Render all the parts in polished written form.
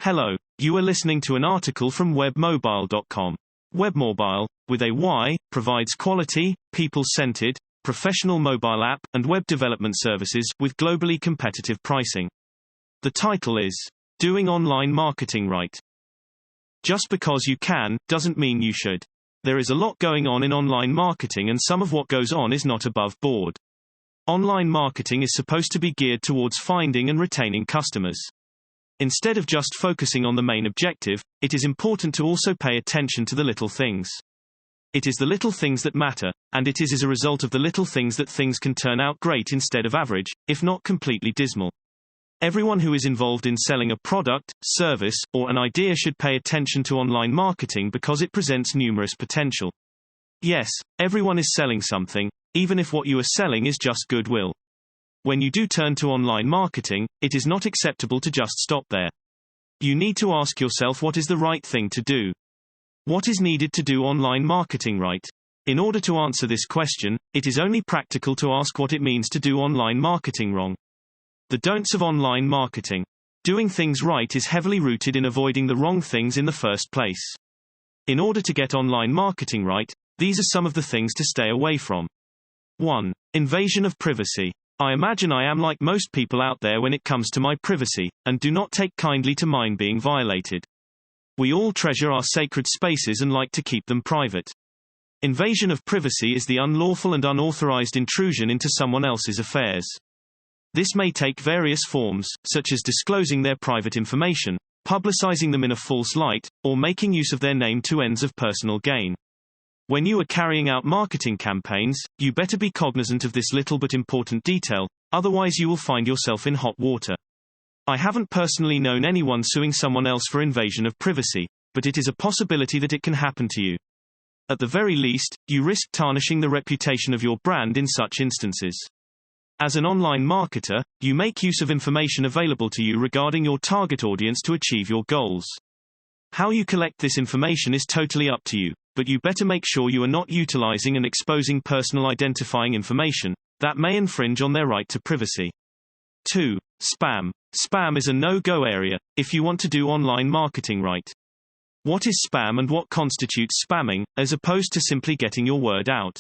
Hello, you are listening to an article from webmobile.com. Webmobile, with a Y, provides quality, people-centered, professional mobile app and web development services with globally competitive pricing. The title is Doing Online Marketing Right. Just because you can, doesn't mean you should. There is a lot going on in online marketing, and some of what goes on is not above board. Online marketing is supposed to be geared towards finding and retaining customers. Instead of just focusing on the main objective, it is important to also pay attention to the little things. It is the little things that matter, and it is as a result of the little things that things can turn out great instead of average, if not completely dismal. Everyone who is involved in selling a product, service, or an idea should pay attention to online marketing because it presents numerous potential. Yes, everyone is selling something, even if what you are selling is just goodwill. When you do turn to online marketing, it is not acceptable to just stop there. You need to ask yourself what is the right thing to do. What is needed to do online marketing right? In order to answer this question, it is only practical to ask what it means to do online marketing wrong. The don'ts of online marketing. Doing things right is heavily rooted in avoiding the wrong things in the first place. In order to get online marketing right, these are some of the things to stay away from. 1. Invasion of privacy. I imagine I am like most people out there when it comes to my privacy, and do not take kindly to mine being violated. We all treasure our sacred spaces and like to keep them private. Invasion of privacy is the unlawful and unauthorized intrusion into someone else's affairs. This may take various forms, such as disclosing their private information, publicizing them in a false light, or making use of their name to ends of personal gain. When you are carrying out marketing campaigns, you better be cognizant of this little but important detail, otherwise you will find yourself in hot water. I haven't personally known anyone suing someone else for invasion of privacy, but it is a possibility that it can happen to you. At the very least, you risk tarnishing the reputation of your brand in such instances. As an online marketer, you make use of information available to you regarding your target audience to achieve your goals. How you collect this information is totally up to you, but you better make sure you are not utilizing and exposing personal identifying information that may infringe on their right to privacy. 2. Spam. Spam is a no-go area if you want to do online marketing right. What is spam and what constitutes spamming, as opposed to simply getting your word out?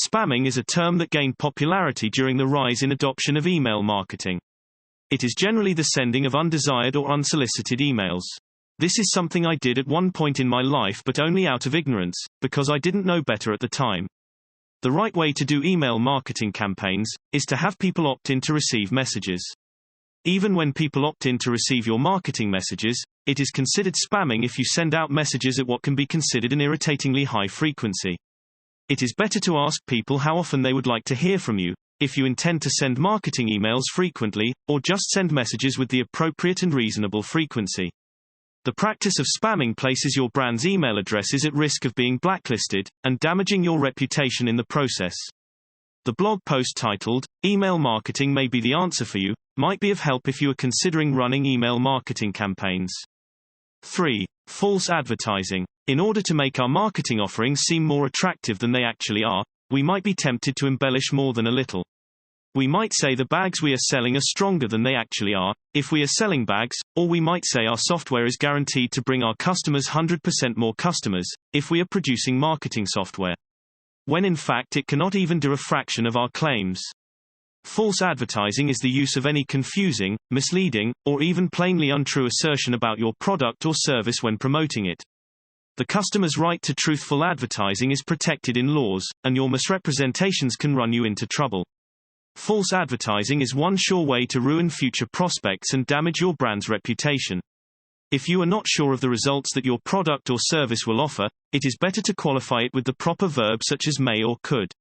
Spamming is a term that gained popularity during the rise in adoption of email marketing. It is generally the sending of undesired or unsolicited emails. This is something I did at one point in my life, but only out of ignorance, because I didn't know better at the time. The right way to do email marketing campaigns is to have people opt in to receive messages. Even when people opt in to receive your marketing messages, it is considered spamming if you send out messages at what can be considered an irritatingly high frequency. It is better to ask people how often they would like to hear from you, if you intend to send marketing emails frequently, or just send messages with the appropriate and reasonable frequency. The practice of spamming places your brand's email addresses at risk of being blacklisted, and damaging your reputation in the process. The blog post titled, Email Marketing May Be the Answer for You, might be of help if you are considering running email marketing campaigns. 3. False advertising. In order to make our marketing offerings seem more attractive than they actually are, we might be tempted to embellish more than a little. We might say the bags we are selling are stronger than they actually are, if we are selling bags, or we might say our software is guaranteed to bring our customers 100% more customers, if we are producing marketing software. When in fact it cannot even do a fraction of our claims. False advertising is the use of any confusing, misleading, or even plainly untrue assertion about your product or service when promoting it. The customer's right to truthful advertising is protected in laws, and your misrepresentations can run you into trouble. False advertising is one sure way to ruin future prospects and damage your brand's reputation. If you are not sure of the results that your product or service will offer, it is better to qualify it with the proper verb such as may or could.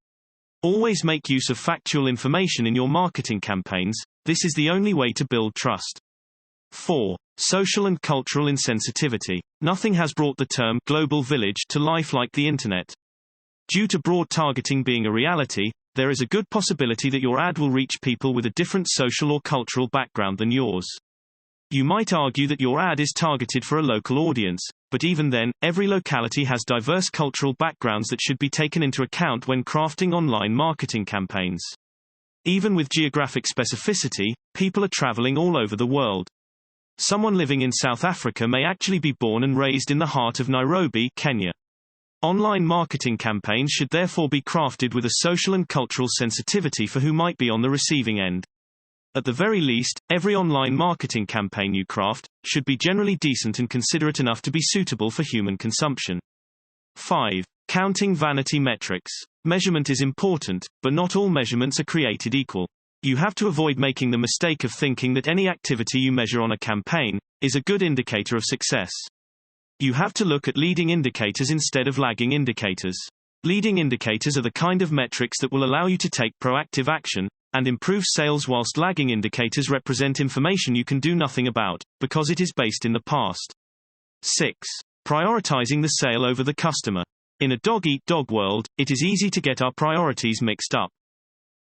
Always make use of factual information in your marketing campaigns. This is the only way to build trust. 4. Social and cultural insensitivity. Nothing has brought the term global village to life like the internet. Due to broad targeting being a reality, there is a good possibility that your ad will reach people with a different social or cultural background than yours. You might argue that your ad is targeted for a local audience, but even then, every locality has diverse cultural backgrounds that should be taken into account when crafting online marketing campaigns. Even with geographic specificity, people are traveling all over the world. Someone living in South Africa may actually be born and raised in the heart of Nairobi, Kenya. Online marketing campaigns should therefore be crafted with a social and cultural sensitivity for who might be on the receiving end. At the very least, every online marketing campaign you craft should be generally decent and considerate enough to be suitable for human consumption. 5. Counting vanity metrics. Measurement is important, but not all measurements are created equal. You have to avoid making the mistake of thinking that any activity you measure on a campaign is a good indicator of success. You have to look at leading indicators instead of lagging indicators. Leading indicators are the kind of metrics that will allow you to take proactive action and improve sales, whilst lagging indicators represent information you can do nothing about, because it is based in the past. 6. Prioritizing the sale over the customer. In a dog-eat-dog world, it is easy to get our priorities mixed up.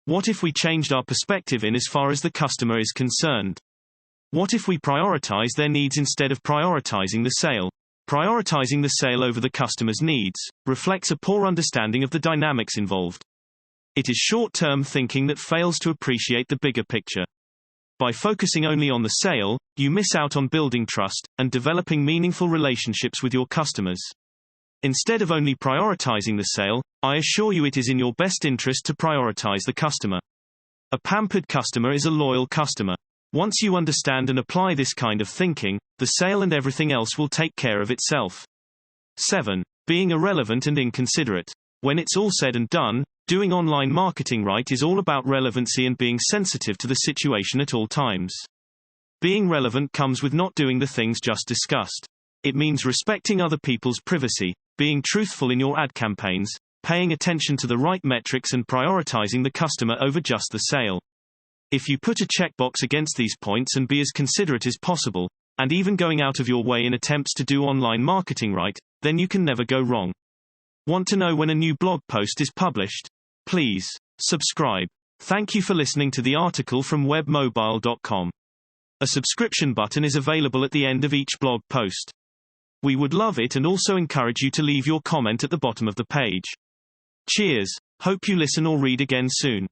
What if we changed our perspective in as far as the customer is concerned? What if we prioritize their needs instead of prioritizing the sale? Prioritizing the sale over the customer's needs reflects a poor understanding of the dynamics involved. It is short-term thinking that fails to appreciate the bigger picture. By focusing only on the sale, you miss out on building trust and developing meaningful relationships with your customers. Instead of only prioritizing the sale, I assure you it is in your best interest to prioritize the customer. A pampered customer is a loyal customer. Once you understand and apply this kind of thinking, the sale and everything else will take care of itself. 7. Being irrelevant and inconsiderate. When it's all said and done, doing online marketing right is all about relevancy and being sensitive to the situation at all times. Being relevant comes with not doing the things just discussed. It means respecting other people's privacy, being truthful in your ad campaigns, paying attention to the right metrics and prioritizing the customer over just the sale. If you put a checkbox against these points and be as considerate as possible, and even going out of your way in attempts to do online marketing right, then you can never go wrong. Want to know when a new blog post is published? Please subscribe. Thank you for listening to the article from webmobile.com. A subscription button is available at the end of each blog post. We would love it and also encourage you to leave your comment at the bottom of the page. Cheers. Hope you listen or read again soon.